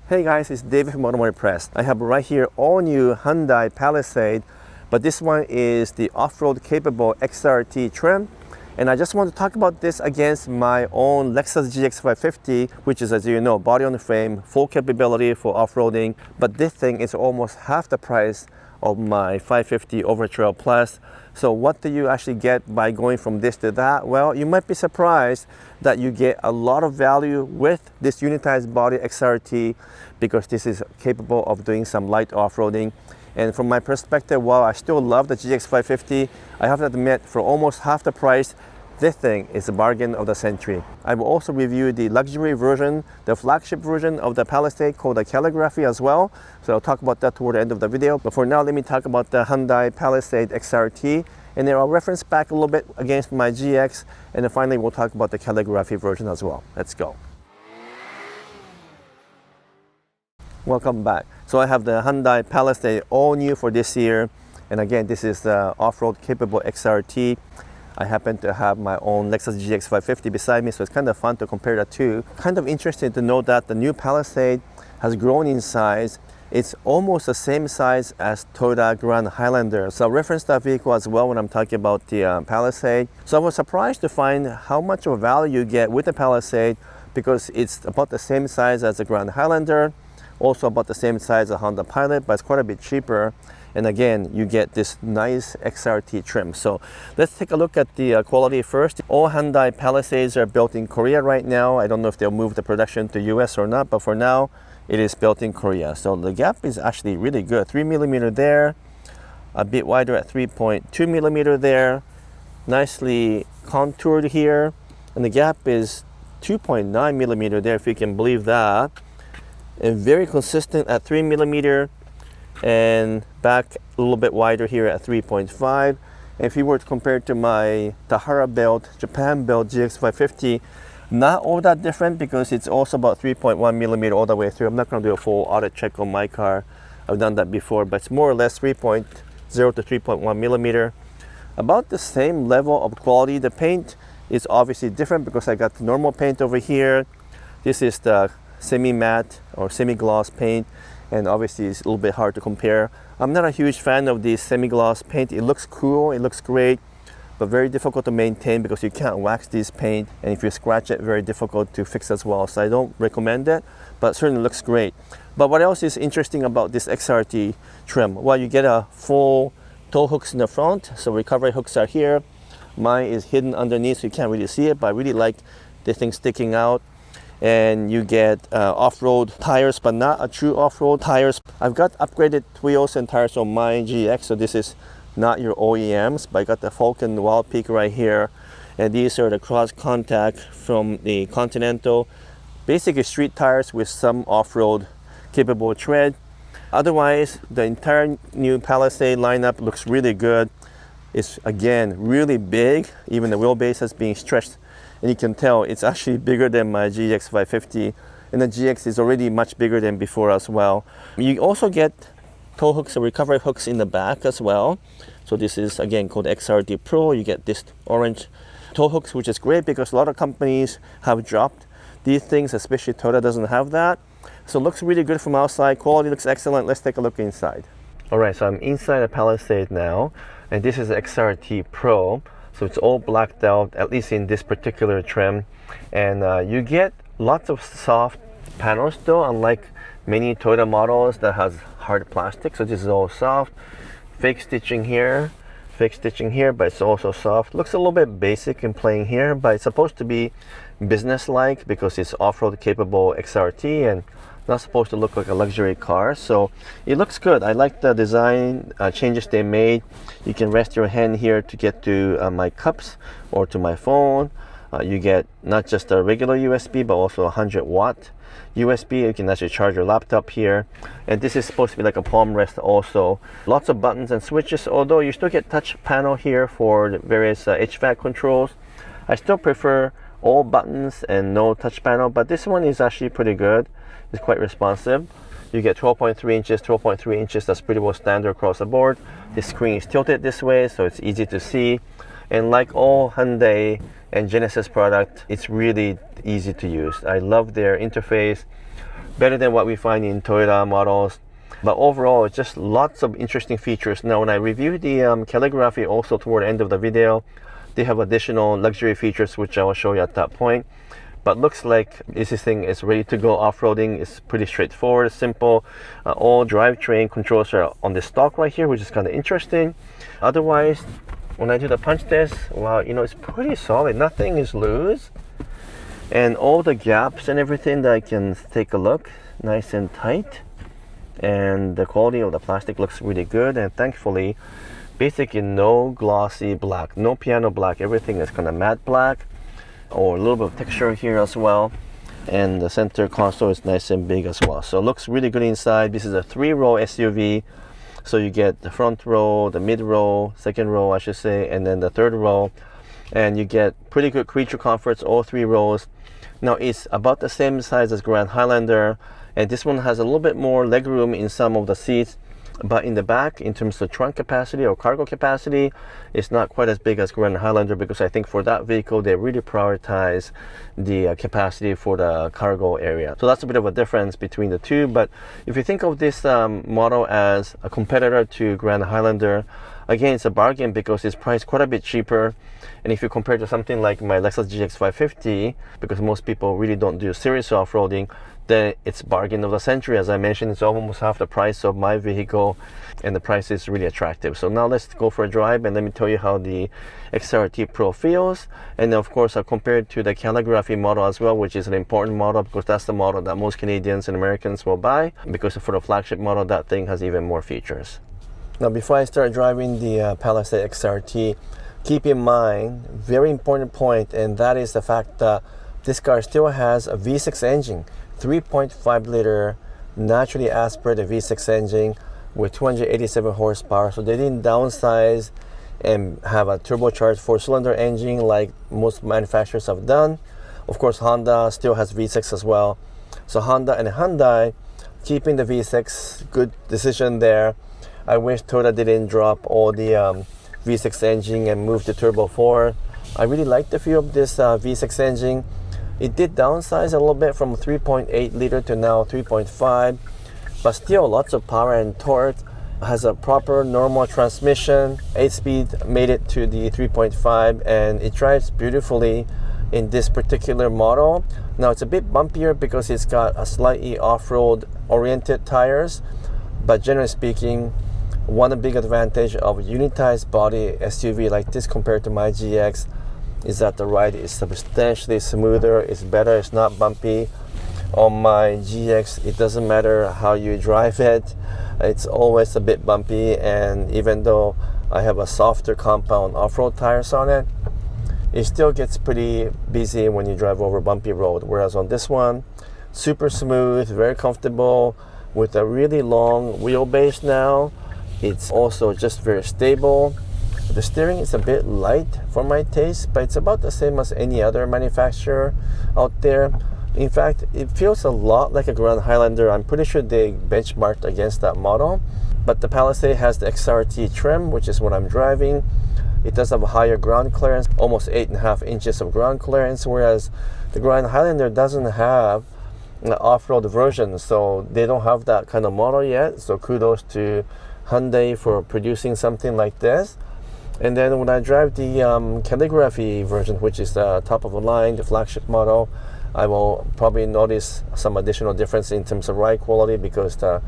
Hey guys, it's David from Automotive Press. I have right here all new Hyundai Palisade, but this one is the off-road capable XRT trim. And I just want to talk about this against my own Lexus GX 550, which is, as you know, body on the frame, full capability for off-roading. But this thing is almost half the price of my 550 Overtrail Plus. So what do you actually get by going from this to that? Well, you might be surprised that you get a lot of value with this unitized body XRT because this is capable of doing some light off-roading. And from my perspective, while I still love the GX 550, I have to admit, for almost half the price, this thing is a bargain of the century. I will also review the luxury version, the flagship version of the Palisade called the Calligraphy as well. So I'll talk about that toward the end of the video. But for now, let me talk about the Hyundai Palisade XRT. And then I'll reference back a little bit against my GX. And then finally, we'll talk about the Calligraphy version as well. Let's go. Welcome back. So I have the Hyundai Palisade all new for this year. And again, this is the off-road capable XRT. I happen to have my own Lexus GX 550 beside me, so it's kind of fun to compare the two. Kind of interesting to note that the new Palisade has grown in size. It's almost the same size as Toyota Grand Highlander. So I'll reference that vehicle as well when I'm talking about the Palisade. So I was surprised to find how much of a value you get with the Palisade because it's about the same size as the Grand Highlander, also about the same size as Honda Pilot, but it's quite a bit cheaper. And again, you get this nice XRT trim. So let's take a look at the quality first. All Hyundai Palisades are built in Korea right now. I don't know if they'll move the production to US or not, but for now, it is built in Korea. So the gap is actually really good. 3mm there, a bit wider at 3.2mm there, nicely contoured here. And the gap is 2.9mm there, if you can believe that. And very consistent at 3mm. And back a little bit wider here at 3.5. If you were to compare to my Tahara built, Japan built GX 550, not all that different because it's also about 3.1mm all the way through. I'm not going to do a full audit check on my car. I've done that before, but it's more or less 3.0 to 3.1mm. About the same level of quality. The paint is obviously different because I got the normal paint over here. This is the semi-matte or semi-gloss paint. And obviously it's a little bit hard to compare. I'm not a huge fan of the semi-gloss paint. It looks cool, it looks great, but very difficult to maintain because you can't wax this paint. And if you scratch it, very difficult to fix as well. So I don't recommend it, but certainly looks great. But what else is interesting about this XRT trim? Well, you get a full tow hooks in the front. So recovery hooks are here. Mine is hidden underneath, so you can't really see it, but I really like the thing sticking out. And you get off-road tires, but not a true off-road tires. I've got upgraded wheels and tires on my GX, so this is not your OEMs, but I got the Falcon Wild Peak right here. And these are the cross contact from the Continental. Basically street tires with some off-road capable tread. Otherwise, the entire new Palisade lineup looks really good. It's, again, really big. Even the wheelbase is being stretched. And you can tell it's actually bigger than my GX 550. And the GX is already much bigger than before as well. You also get tow hooks or recovery hooks in the back as well. So this is, again, called XRT Pro. You get this orange tow hooks, which is great because a lot of companies have dropped these things, especially Toyota doesn't have that. So it looks really good from outside. Quality looks excellent. Let's take a look inside. All right, so I'm inside the Palisade now. And this is the XRT Pro. So it's all blacked out, at least in this particular trim. And you get lots of soft panels though, unlike many Toyota models that has hard plastic. So this is all soft. Fake stitching here, but it's also soft. Looks a little bit basic in playing here, but it's supposed to be business-like because it's off-road capable XRT and not supposed to look like a luxury car. So it looks good. I like the design changes they made. You can rest your hand here to get to my cups or to my phone. You get not just a regular USB, but also a 100-watt USB. You can actually charge your laptop here. And this is supposed to be like a palm rest also. Lots of buttons and switches, although you still get touch panel here for the various HVAC controls. I still prefer all buttons and no touch panel, but this one is actually pretty good. It's quite responsive. You get 12.3 inches, 12.3 inches. That's pretty well standard across the board. The screen is tilted this way, so it's easy to see. And like all Hyundai and Genesis product, it's really easy to use. I love their interface. better than what we find in Toyota models. But overall, it's just lots of interesting features. Now, when I reviewed the Calligraphy also toward the end of the video, they have additional luxury features which I will show you at that point. But looks like this thing is ready to go off-roading. It's pretty straightforward, simple. All drivetrain controls are on the stalk right here, which is kind of interesting. Otherwise, when I do the punch test, wow, you know, it's pretty solid. Nothing is loose. And all the gaps and everything that I can take a look, nice and tight. And the quality of the plastic looks really good. And thankfully, basically no glossy black, no piano black. Everything is kind of matte black, or a little bit of texture here as well. And the center console is nice and big as well. So it looks really good inside. This is a 3-row SUV. So you get the front row, the mid row, second row I should say, and then the third row. And you get pretty good creature comforts, all 3 rows. Now it's about the same size as Grand Highlander. And this one has a little bit more legroom in some of the seats. But in the back, in terms of trunk capacity or cargo capacity, it's not quite as big as Grand Highlander, because I think for that vehicle, they really prioritize the capacity for the cargo area. So that's a bit of a difference between the two. But if you think of this model as a competitor to Grand Highlander, again, it's a bargain because it's priced quite a bit cheaper. And if you compare to something like my Lexus GX 550, because most people really don't do serious off-roading, then it's bargain of the century. As I mentioned, it's almost half the price of my vehicle, and the price is really attractive. So now let's go for a drive and let me tell you how the XRT Pro feels. And then of course I'll compare it to the Calligraphy model as well, which is an important model because that's the model that most Canadians and Americans will buy, because for the flagship model, that thing has even more features. Now before I start driving the Palisade XRT, keep in mind, very important point, and that is the fact that this car still has a V6 engine. 3.5 liter naturally aspirated V6 engine with 287 horsepower. So they didn't downsize and have a turbocharged 4-cylinder engine like most manufacturers have done. Of course, Honda still has V6 as well. So Honda and Hyundai keeping the V6, good decision there. I wish Toyota didn't drop all the V6 engine and move to Turbo 4. I really like the feel of this V6 engine. It did downsize a little bit from 3.8 liter to now 3.5, but still lots of power and torque. Has a proper normal transmission. 8-speed made it to the 3.5, and it drives beautifully in this particular model. Now it's a bit bumpier because it's got a slightly off-road oriented tires, but generally speaking, one big advantage of a unitized body SUV like this compared to my GX is that the ride is substantially smoother, it's better, it's not bumpy. On my GX, it doesn't matter how you drive it, it's always a bit bumpy, and even though I have a softer compound off-road tires on it, it still gets pretty busy when you drive over bumpy road. Whereas on this one, super smooth, very comfortable, with a really long wheelbase now. It's also just very stable. The steering is a bit light for my taste, but it's about the same as any other manufacturer out there. In fact, it feels a lot like a Grand Highlander. I'm pretty sure they benchmarked against that model. But the Palisade has the XRT trim, which is what I'm driving. It does have a higher ground clearance, almost 8.5 inches of ground clearance, whereas the Grand Highlander doesn't have an off-road version, so they don't have that kind of model yet. So kudos to Hyundai for producing something like this. And then when I drive the Calligraphy version, which is the top of the line, the flagship model, I will probably notice some additional difference in terms of ride quality because the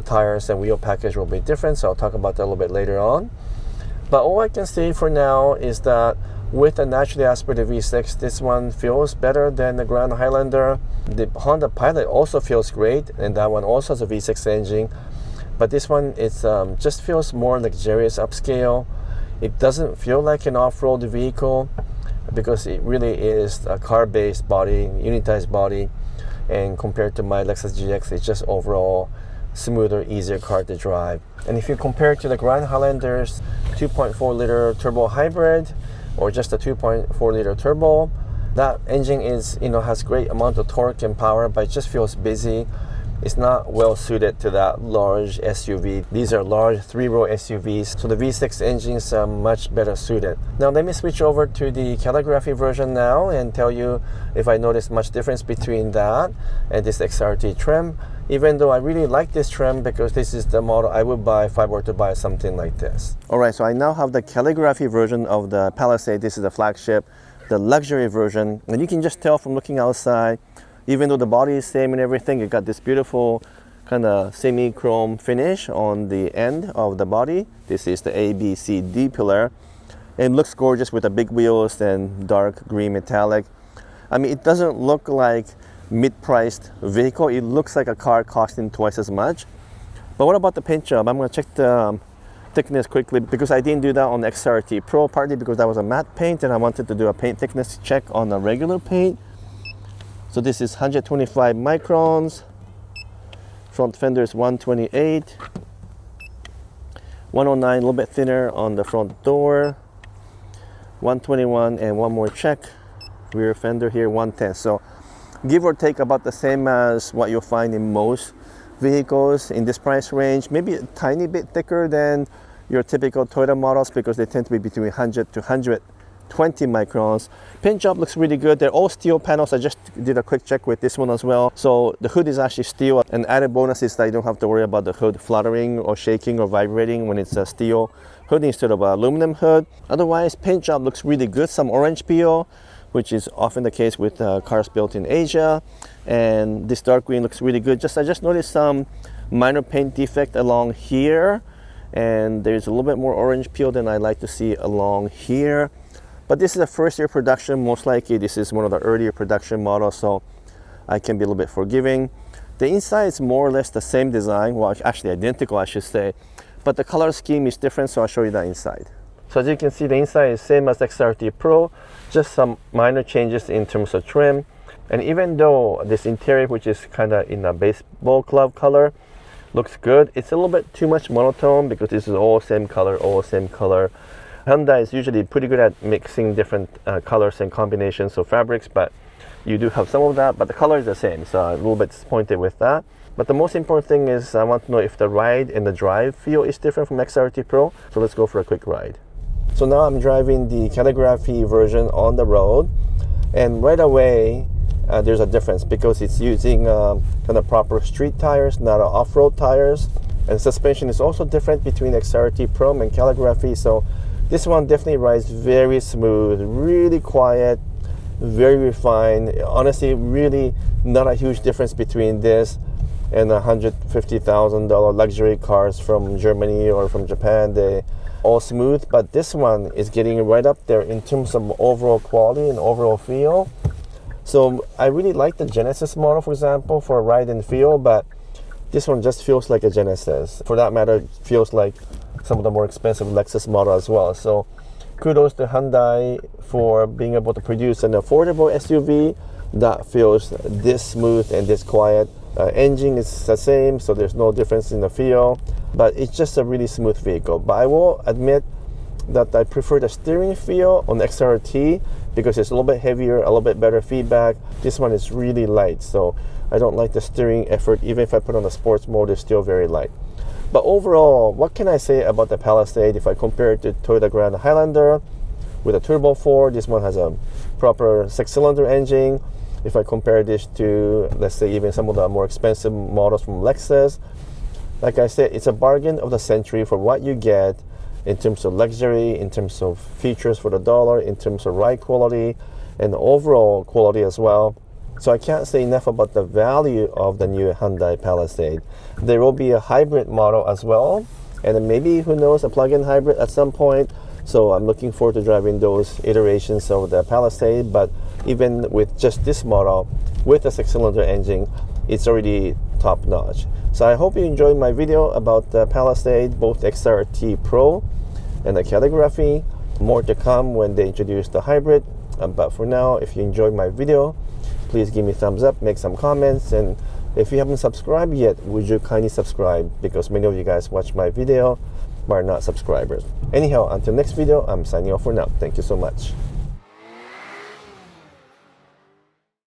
tires and wheel package will be different. So I'll talk about that a little bit later on. But all I can say for now is that with a naturally aspirated V6, this one feels better than the Grand Highlander. The Honda Pilot also feels great, and that one also has a V6 engine. But this one, it's just feels more luxurious, upscale. It doesn't feel like an off-road vehicle because it really is a car-based body, unitized body. And compared to my Lexus GX, it's just overall smoother, easier car to drive. And if you compare it to the Grand Highlander's 2.4 liter turbo hybrid or just a 2.4 liter turbo, that engine is, has great amount of torque and power, but it just feels busy. It's not well suited to that large SUV. These are large 3-row SUVs, so the V6 engines are much better suited. Now let me switch over to the Calligraphy version now and tell you if I notice much difference between that and this XRT trim, even though I really like this trim because this is the model I would buy if I were to buy something like this. Alright, so I now have the Calligraphy version of the Palisade. This is the flagship, the luxury version, and you can just tell from looking outside, even though the body is same and everything, it got this beautiful kind of semi-chrome finish on the end of the body. This is the A, B, C, D pillar. It looks gorgeous with the big wheels and dark green metallic. I mean, it doesn't look like mid-priced vehicle. It looks like a car costing twice as much. But what about the paint job? I'm going to check the thickness quickly because I didn't do that on the XRT Pro, partly because that was a matte paint and I wanted to do a paint thickness check on a regular paint. So this is 125 microns, front fender is 128, 109, a little bit thinner on the front door, 121, and one more check, rear fender here, 110. So give or take about the same as what you'll find in most vehicles in this price range, maybe a tiny bit thicker than your typical Toyota models because they tend to be between 100 to 120 microns. Paint job looks really good. They're all steel panels. I just did a quick check with this one as well. So the hood is actually steel. An added bonus is that you don't have to worry about the hood fluttering or shaking or vibrating when it's a steel hood instead of an aluminum hood. Otherwise, paint job looks really good. Some orange peel, which is often the case with cars built in Asia. And this dark green looks really good. I just noticed some minor paint defect along here. And there's a little bit more orange peel than I like to see along here. But this is a first year production, most likely this is one of the earlier production models, so I can be a little bit forgiving. The inside is more or less the same design, well actually identical I should say, but the color scheme is different, so I'll show you the inside. So as you can see, the inside is same as XRT Pro, just some minor changes in terms of trim. And even though this interior, which is kind of in a baseball glove color, looks good, it's a little bit too much monotone because this is all same color, all same color. Hyundai is usually pretty good at mixing different colors and combinations of fabrics, but you do have some of that, but the color is the same, so I'm a little bit disappointed with that. But the most important thing is I want to know if the ride and the drive feel is different from XRT Pro, so let's go for a quick ride. So now I'm driving the Calligraphy version on the road, and right away there's a difference because it's using kind of proper street tires, not off-road tires, and suspension is also different between XRT Pro and Calligraphy. So this one definitely rides very smooth, really quiet, very refined. Honestly, really not a huge difference between this and $150,000 luxury cars from Germany or from Japan. They all smooth, but this one is getting right up there in terms of overall quality and overall feel. So I really like the Genesis model, for example, for ride and feel, but this one just feels like a Genesis. For that matter, it feels like some of the more expensive Lexus model as well. So kudos to Hyundai for being able to produce an affordable SUV that feels this smooth and this quiet. Engine is the same, so there's no difference in the feel, but it's just a really smooth vehicle. But I will admit that I prefer the steering feel on XRT because it's a little bit heavier, a little bit better feedback. This one is really light, so I don't like the steering effort. Even if I put on the sports mode, it's still very light. But overall, what can I say about the Palisade if I compare it to Toyota Grand Highlander with a turbo 4? This one has a proper 6-cylinder engine. If I compare this to, let's say, even some of the more expensive models from Lexus, like I said, it's a bargain of the century for what you get in terms of luxury, in terms of features for the dollar, in terms of ride quality, and overall quality as well. So I can't say enough about the value of the new Hyundai Palisade. There will be a hybrid model as well, and then maybe, who knows, a plug-in hybrid at some point. So I'm looking forward to driving those iterations of the Palisade. But even with just this model, with a 6-cylinder engine, it's already top-notch. So I hope you enjoyed my video about the Palisade, both XRT Pro and the Calligraphy. More to come when they introduce the hybrid. But for now, if you enjoyed my video, please give me a thumbs up, make some comments, and if you haven't subscribed yet, would you kindly subscribe, because many of you guys watch my video but are not subscribers. Anyhow, until next video, I'm signing off for now. Thank you so much.